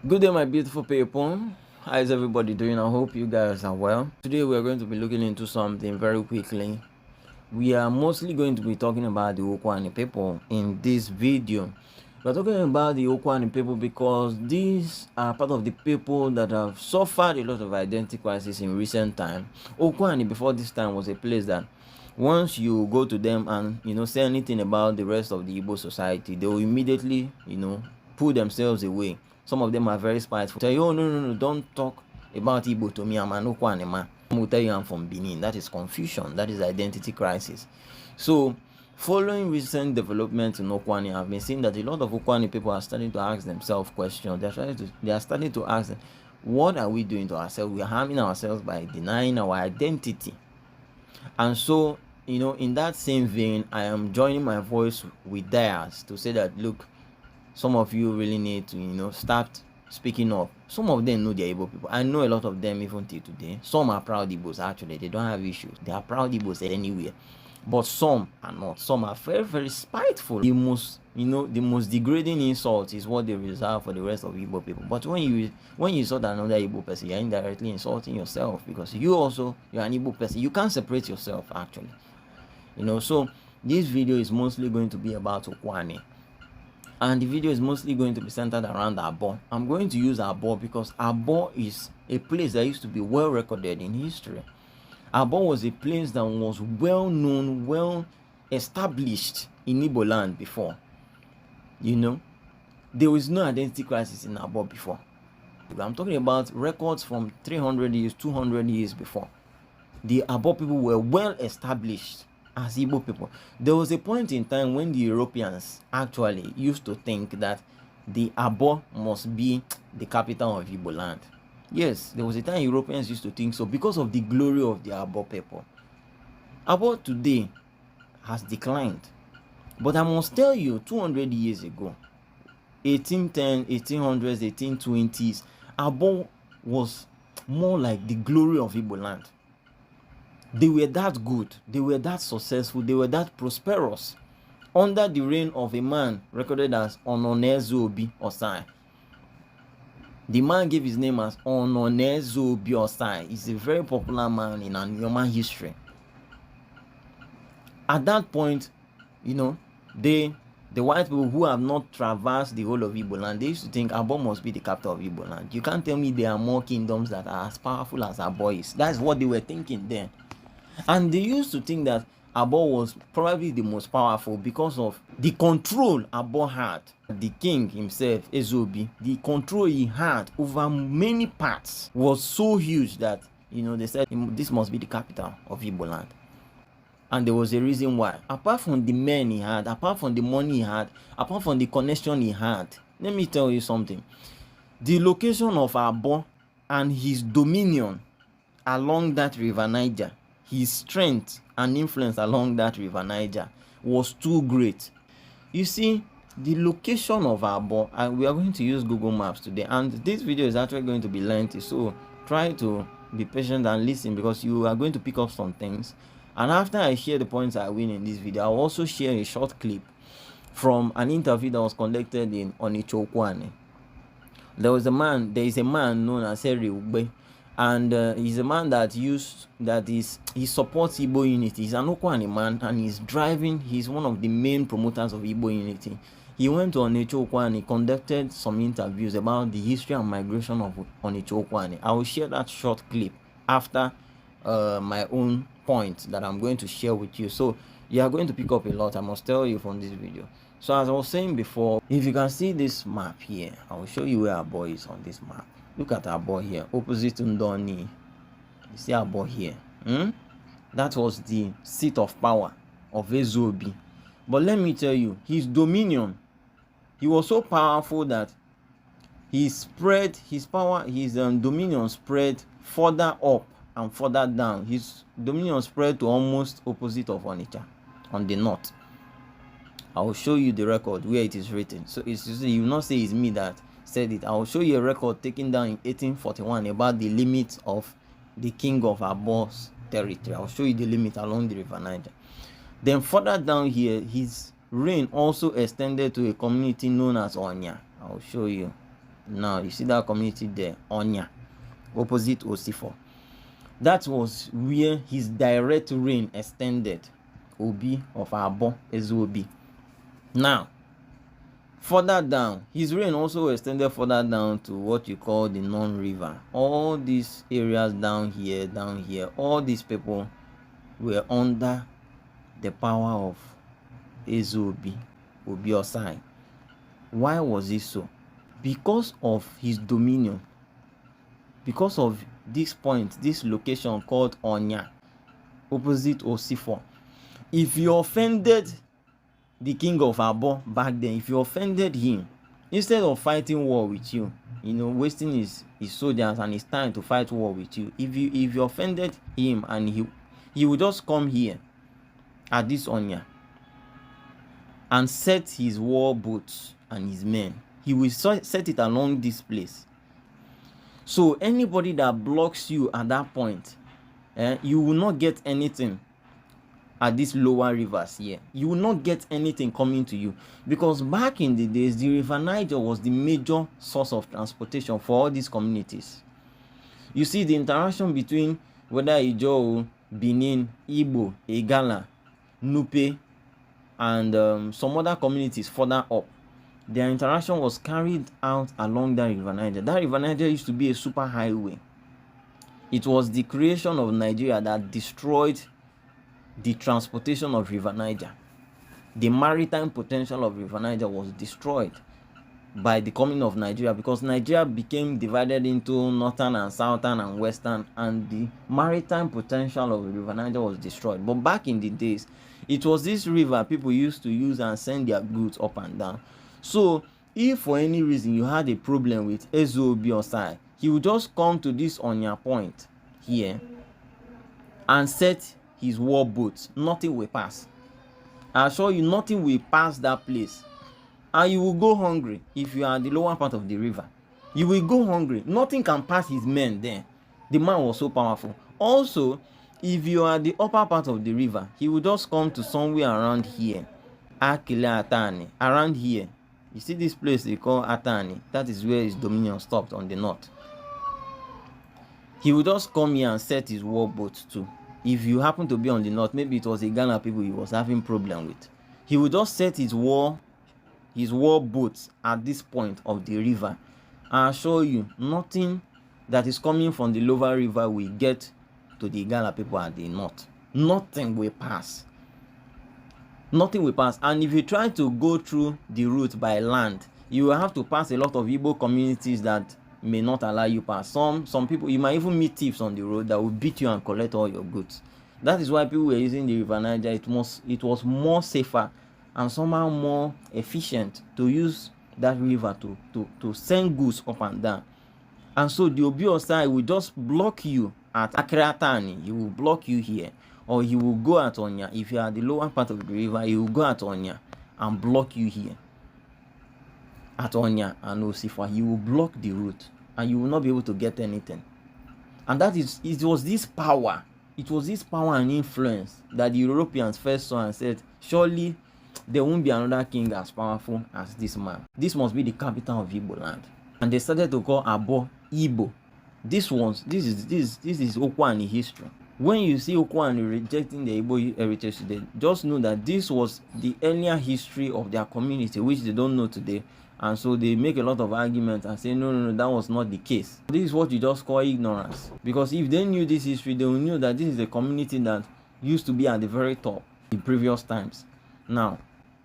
Good day, my beautiful people. How is everybody doing? I hope you guys are well. Today, we are going to be looking into something very quickly. We are mostly going to be talking about the Ukwuani people in this video. We're talking about the Ukwuani people because these are part of the people that have suffered a lot of identity crisis in recent time. Ukwuani before this time was a place that once you go to them and say anything about the rest of the Igbo society, they will immediately pull themselves away. Some of them are very spiteful. Tell you, oh no, don't talk about Igbo to me. I'm an Ukwuani man. I will tell you I'm from Benin. That is confusion. That is identity crisis. So, following recent developments in Ukwuani, I've been seeing that a lot of Ukwuani people are starting to ask themselves questions. They are starting to ask them, what are we doing to ourselves? We are harming ourselves by denying our identity. And so, in that same vein, I am joining my voice with theirs to say that, look, some of you really need to, start speaking up. Some of them know they're Igbo people. I know a lot of them even till today. Some are proud Igbos, actually. They don't have issues. They are proud Igbos anywhere. But some are not. Some are very, very spiteful. The most degrading insult is what they reserve for the rest of Igbo people. But when you insult another Igbo person, you're indirectly insulting yourself, because you're an Igbo person. You can't separate yourself, actually. So this video is mostly going to be about Ukwuani. And the video is mostly going to be centered around Abo. I'm going to use Abo because Abo is a place that used to be well recorded in history. Abo was a place that was well known, well established in Igbo land before. There was no identity crisis in Abo before. I'm talking about records from 300 years, 200 years before. The Abo people were well established as Igbo people. There was a point in time when the Europeans actually used to think that the Abo must be the capital of Igbo land. Yes, there was a time Europeans used to think so because of the glory of the Abo people. Abo today has declined. But I must tell you, 200 years ago, 1810, 1800s, 1820s, Abo was more like the glory of Igbo land. They were that good, they were that successful, they were that prosperous under the reign of a man recorded as Ononezuobi Osai. The man gave his name as Ononezuobi Osai. He's a very popular man in Anioma history. At that point, the white people who have not traversed the whole of Igbo land, they used to think Abo must be the capital of Igbo land. You can't tell me there are more kingdoms that are as powerful as Abo is. That's what they were thinking then. And they used to think that Abo was probably the most powerful because of the control Abo had. The king himself, Ezobi, the control he had over many parts was so huge that, they said this must be the capital of Igbo land. And there was a reason why. Apart from the men he had, apart from the money he had, apart from the connection he had, let me tell you something. The location of Abo and his dominion along that river Niger, his strength and influence along that river Niger was too great. You see, the location of Abo, and we are going to use Google Maps today, and this video is actually going to be lengthy, so try to be patient and listen, because you are going to pick up some things. And after I share the points I win in this video, I'll also share a short clip from an interview that was conducted in Ukwuani. There is a man known as Eri Ugbe. And he's a man he supports Igbo unity. He's an Ukwuani man, and he's one of the main promoters of Igbo unity. He went to Ukwuani, conducted some interviews about the history and migration of Ukwuani. I will share that short clip after my own point that I'm going to share with you. So you are going to pick up a lot, I must tell you, from this video. So as I was saying before, if you can see this map here, I will show you where our boy is on this map. Look at our boy here, opposite Ndoni. You see our boy here. That was the seat of power of Ezobi. But let me tell you, his dominion, he was so powerful that his dominion spread further up and further down. His dominion spread to almost opposite of Onitsha, on the north. I will show you the record where it is written. So you will not say it's me that said it. I will show you a record taken down in 1841 about the limit of the king of Abo's territory. I'll show you the limit along the river Niger. Then further down here, his reign also extended to a community known as Onya. I'll show you. Now you see that community there, Onya, opposite Osifo. That was where his direct reign extended. Obi of Abo Ezobi. Now, further down, his reign also extended further down to what you call the non-river. All these areas down here, all these people were under the power of Ezobi, Obi Osai. Why was this so? Because of his dominion. Because of this point, this location called Onya, opposite Osifo. If you offended the king of Abo back then, if you offended him, instead of fighting war with you, wasting his soldiers and his time to fight war with you, if you offended him, and he would just come here at this Onya and set his war boats and his men. He will set it along this place. So anybody that blocks you at that point, you will not get anything at these lower rivers here. You will not get anything coming to you, because back in the days, the River Niger was the major source of transportation for all these communities. You see, the interaction between whether Ijo, Benin, Igbo, Igala, Nupe, and some other communities further up, their interaction was carried out along that River Niger. That River Niger used to be a super highway. It was the creation of Nigeria that destroyed the transportation of River Niger. The maritime potential of River Niger was destroyed by the coming of Nigeria, because Nigeria became divided into northern and southern and western, and the maritime potential of River Niger was destroyed. But back in the days, it was this river people used to use and send their goods up and down. So if for any reason you had a problem with Ezobi Osai, he would just come to this Onya point here and set his war boats. Nothing will pass. I assure you, nothing will pass that place. And you will go hungry. If you are at the lower part of the river, you will go hungry. Nothing can pass his men there. The man was so powerful. Also, if you are at the upper part of the river, he will just come to somewhere around here, Akile Atani, around here. You see this place they call Atani? That is where his dominion stopped on the north. He will just come here and set his war boats too. If you happen to be on the north, maybe it was the Ghana people he was having problem with, he will just set his war boats at this point of the river. I assure you, nothing that is coming from the lower river will get to the Ghana people at the north. Nothing will pass. Nothing will pass. And if you try to go through the route by land, you will have to pass a lot of Igbo communities that may not allow you pass. Some people, you might even meet thieves on the road that will beat you and collect all your goods. That is why people were using the River Niger. It was more safer and somehow more efficient to use that river to send goods up and down. And so the Obi Osai will just block you at Akratani. He will block you here. Or he will go at Onya. If you are the lower part of the river, he will go at Onya and block you here. At Onya and Osifa, he will block the route and you will not be able to get anything. And it was this power and influence that the Europeans first saw and said, surely there won't be another king as powerful as this man. This must be the capital of Igbo land. And they started to call Abo Igbo. This is Ukwuani history. When you see Ukwuani rejecting the Igbo heritage today, just know that this was the earlier history of their community, which they don't know today. And so they make a lot of arguments and say, no, that was not the case. This is what you just call ignorance. Because if they knew this history, they would know that this is a community that used to be at the very top in previous times. Now,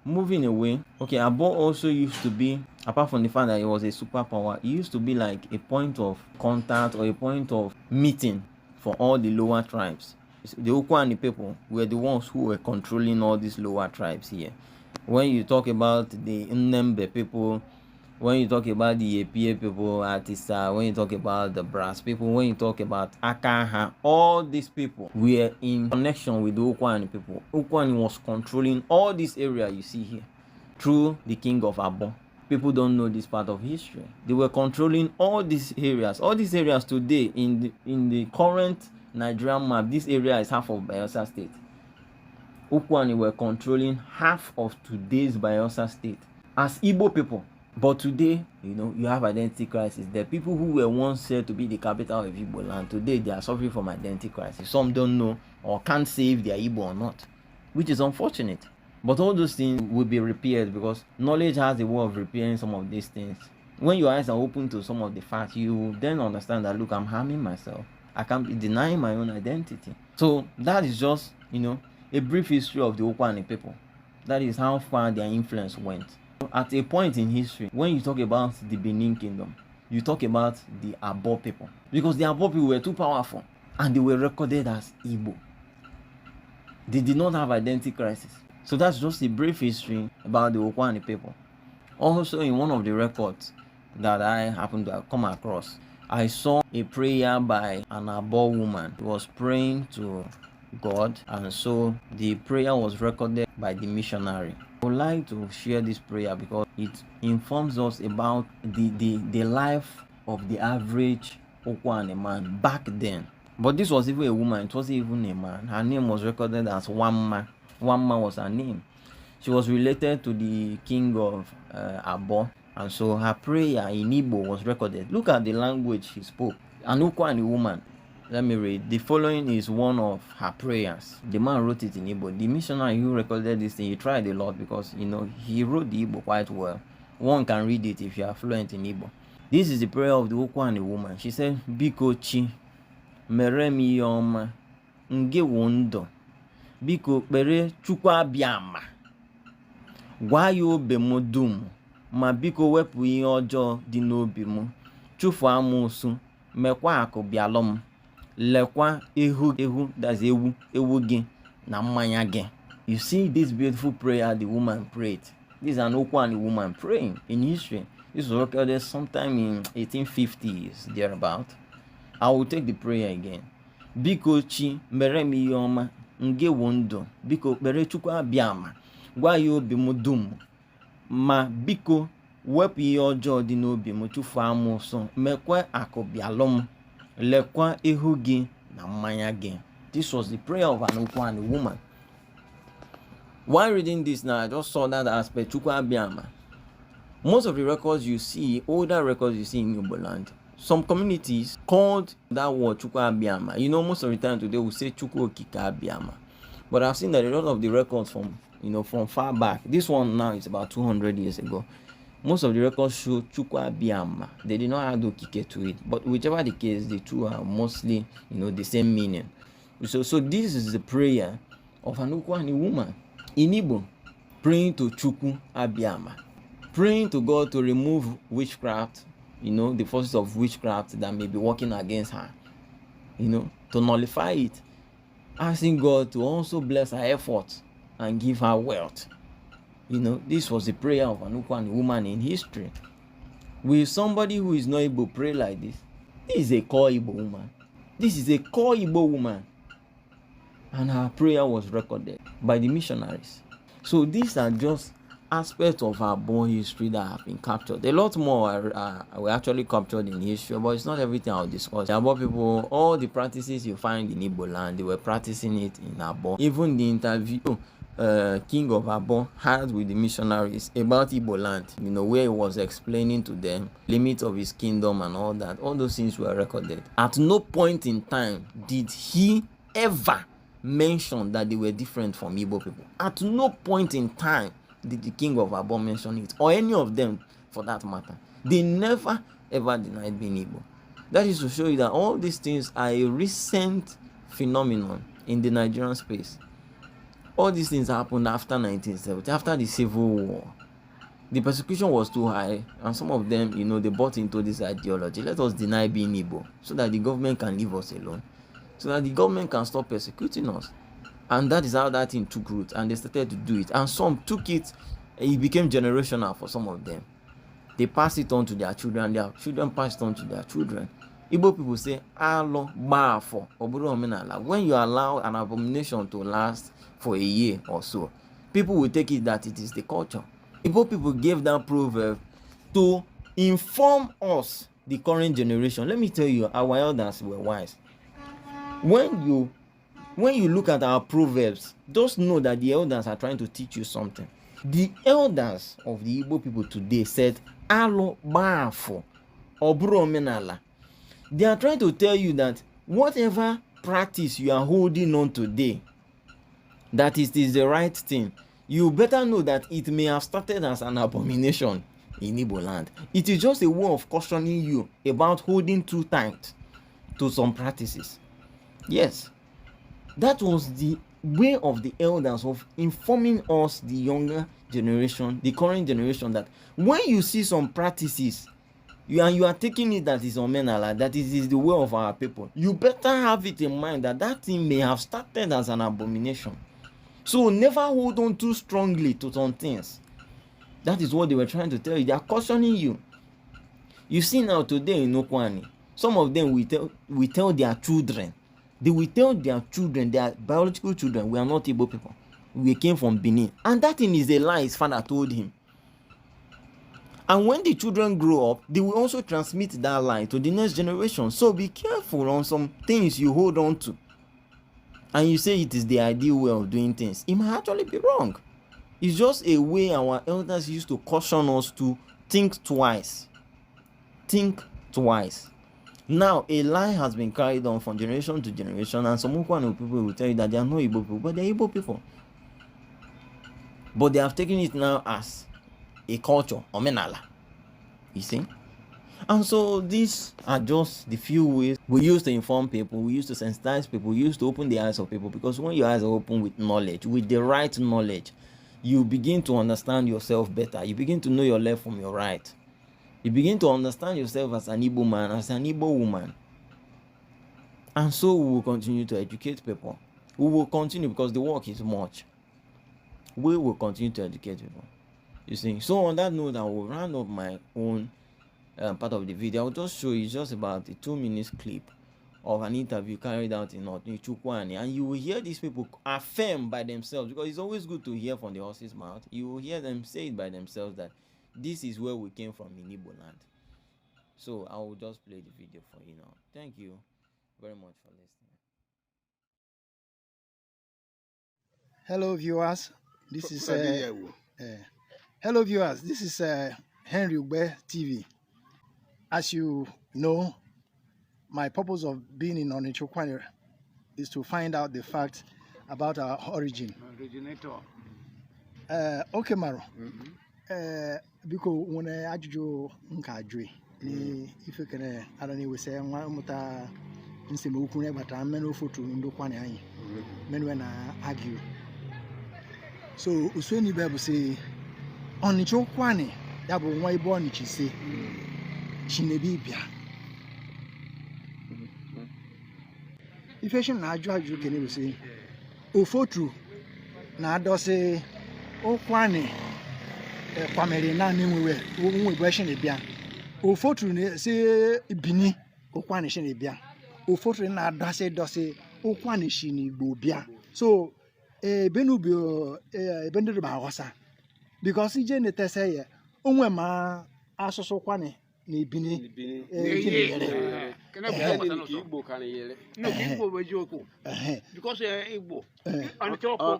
moving away, okay, Abo also used to be, apart from the fact that it was a superpower, it used to be like a point of contact or a point of meeting for all the lower tribes. The Ukwuani people were the ones who were controlling all these lower tribes here. When you talk about the Nnembe people, when you talk about the Epie people, Atisa, when you talk about the Brass people, when you talk about Akaha, all these people were in connection with the Ukwuani people. Ukwuani was controlling all this area you see here through the king of Abo. People don't know this part of history. They were controlling all these areas. All these areas today in the current Nigerian map, this area is half of Bayelsa State. Ukwuani were controlling half of today's Bayelsa State. As Igbo people, But today, you have identity crisis. The people who were once said to be the capital of Igbo land, today they are suffering from identity crisis. Some don't know or can't say if they are Igbo or not, which is unfortunate. But all those things will be repaired because knowledge has a way of repairing some of these things. When your eyes are open to some of the facts, you then understand that, look, I'm harming myself. I can't be denying my own identity. So that is just, a brief history of the Ukwuani people. That is how far their influence went. At a point in history, when you talk about the Benin Kingdom, you talk about the Abo people. Because the Abo people were too powerful and they were recorded as Igbo. They did not have identity crisis. So that's just a brief history about the Ukwuani people. Also, in one of the records that I happened to have come across, I saw a prayer by an Abo woman. She was praying to God, and so the prayer was recorded by the missionary. I would like to share this prayer because it informs us about the life of the average Ukwuani man back then. But this was even a woman, it wasn't even a man. Her name was recorded as Wamma. Wamma was her name. She was related to the king of Abo, and so her prayer in Igbo was recorded. Look at the language she spoke. An Ukwuani woman. Let me read. The following is one of her prayers. The man wrote it in Igbo. The missionary who recorded this thing, he tried a lot because, he wrote the Igbo quite well. One can read it if you are fluent in Igbo. This is the prayer of the Ukwuani woman. She said, Biko chi, mere m ihe ọma, nge wo ndụ, biko kpere Chukwu abịama, gwa ya obe m dum, ma biko wepụ ihe ọjọọ dị n'obi m, chụfuo amụsụ, mekwa akụ bịalụ m, lekwa ehu, that's ewu gị na mmanya gị. You see this beautiful prayer the woman prayed. This is an Ukwuani woman praying in history. This was recorded sometime in 1850s, thereabout. I will take the prayer again. Biko chi mere m ihe ọma, nge wo ndụ, biko kpere Chukwu abịama, gwa ya obi m dum, ma biko wepụ ihe ọjọọ dị n'obi m, chụfuo amụsụ, mekwa akụ bịalụ m, lekwa ehu gị na mmanya gị. This was the prayer of an Ukwuani woman. While reading this now, I just saw that aspect, Chukwu abịama. Most of the records you see, older records you see in Igbo land, some communities called that word Chukwu abịama. Most of the time today we say Chukwu okike abịama. But I've seen that a lot of the records from far back, this one now is about 200 years ago, most of the records show Chukwu abịama. They did not add okike to it. But whichever the case, the two are mostly, the same meaning. So this is the prayer of an Ukwuani woman in Igbo, praying to Chukwu abịama, praying to God to remove witchcraft, the forces of witchcraft that may be working against her, to nullify it, asking God to also bless her efforts and give her wealth. This was the prayer of an Ukwuani woman in history. Will somebody who is not Igbo pray like this? This is a core Igbo woman. This is a core Igbo woman. And her prayer was recorded by the missionaries. So these are just aspects of our born history that have been captured. A lot more were actually captured in history, but it's not everything I'll discuss. The Abo people, all the practices you find in Igbo land, they were practicing it in Abo. Even the interview King of Abo had with the missionaries about Igbo land, where he was explaining to them limits of his kingdom and all that. All those things were recorded. At no point in time did he ever mention that they were different from Igbo people. At no point in time did the king of Abo mention it, or any of them for that matter. They never ever denied being Igbo. That is to show you that all these things are a recent phenomenon in the Nigerian space. All these things happened after 1970, after the Civil War. The persecution was too high, and some of them, they bought into this ideology. Let us deny being Igbo so that the government can leave us alone, so that the government can stop persecuting us. And that is how that thing took root, and they started to do it. And some took it, it became generational for some of them. They passed it on to their children passed it on to their children. Igbo people say, Alo Bafo, Oburu Omenala. When you allow an abomination to last for a year or so, people will take it that it is the culture. Igbo people gave that proverb to inform us, the current generation. Let me tell you, our elders were wise. When you look at our proverbs, just know that the elders are trying to teach you something. The elders of the Igbo people today said, Alo bafo obro omenala. They are trying to tell you that whatever practice you are holding on today, that it is the right thing, you better know that it may have started as an abomination in Igbo land. It is just a way of cautioning you about holding too tight to some practices. Yes, that was the way of the elders of informing us, the younger generation, the current generation, that when you see some practices you are taking it that is omenala, that is the way of our people, you better have it in mind that that thing may have started as an abomination. So never hold on too strongly to some things. That is what they were trying to tell you. They are cautioning you. You see now today in Ukwuani, some of them will tell their children, they will tell their children, their biological children, we are not Igbo people, we came from Benin. And that thing is a lie his father told him. And when the children grow up, they will also transmit that lie to the next generation. So be careful on some things you hold on to. And you say it is the ideal way of doing things. It might actually be wrong. It's just a way our elders used to caution us to think twice. Think twice. Now, a lie has been carried on from generation to generation, and some Ukwuani people will tell you that they are not Igbo people, but they are Igbo people. But they have taken it now as a culture, omenala. You see? And so these are just the few ways we use to inform people, we use to sensitize people, we use to open the eyes of people. Because when your eyes are open with knowledge, with the right knowledge, you begin to understand yourself better. You begin to know your left from your right. You begin to understand yourself as an Igbo man, as an Igbo woman. And so we will continue to educate people. We will continue because the work is much. We will continue to educate people. You see, so on that note, I will round up my own part of the video. I'll just show you just about a 2-minute clip of an interview carried out in Ukwuani, and you will hear these people affirm by themselves, because it's always good to hear from the horse's mouth. You will hear them say it by themselves that this is where we came from in Igbo land. So I will just play the video for you now. Thank you very much for listening. Hello viewers, this is hello viewers, this is Henry Ugbe TV. As you know, my purpose of being in Ukwuani is to find out the facts about our origin. Originator. Okay, Maro. Because when I ajuju nkajwe ni ife kene arani we say nwa muta nseme okwu ne gbata meno photo Ukwuani anyi meno na argue. So usweni bible say Ukwuani ya bụ nwa Igbo Onichi say Chinebi bia. Ife shin na aju kene we say ofotu na adose Ukwuani kwamere na nwe Igbo shin bia. Ofotu ne say Bini Ukwuani shin bia. Ofotu na adose Ukwuani shin Igbo bia. So benubio bendu ba hosa, because ije ne tese ye onwe ma asusu Ukwuani na Bini kana ba Igbo kan yele no Igbo be joko because Igbo anchoko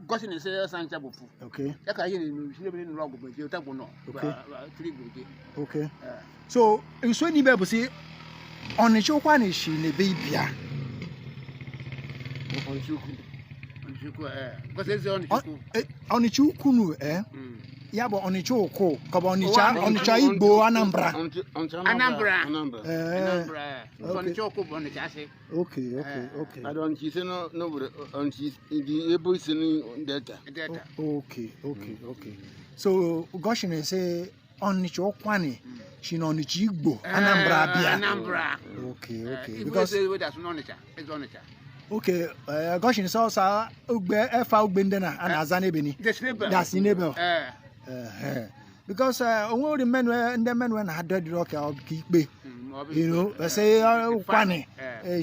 gosi ne say sancha bofu. Okay, ya ka yele no shile be no logo be je tabo no okay. So so ni be say Ukwuani shi ne be bia Onichukwu ya bụ Onichukwu ka bụ Onicha Igbo Anambra. Onichukwu bụ Onicha asị. Okay. I don't see no the able listening data. Okay. So Goshen say Ukwuani she no Onicha Igbo Anambra bia. Okay. Because that's Onicha. It's Onicha. Okay, Goshen is also Ugbe ndena and Azane Beni. That's neighbor. Because all the men when had the rock or Kikbe, you know, say Ukwuani,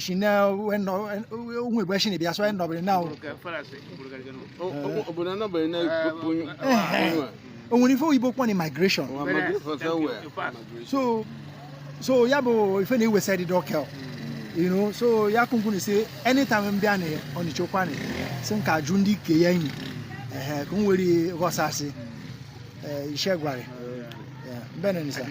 she now went we question it, so nobody now. Only for Ukwuani migration. So Yabo, if any we said it okay. You know, so Yakunkuni say anytime I'm down here on the Ukwuani, Senka Jundi Kayani, kun wuri gosasi ishe gware bene ni sa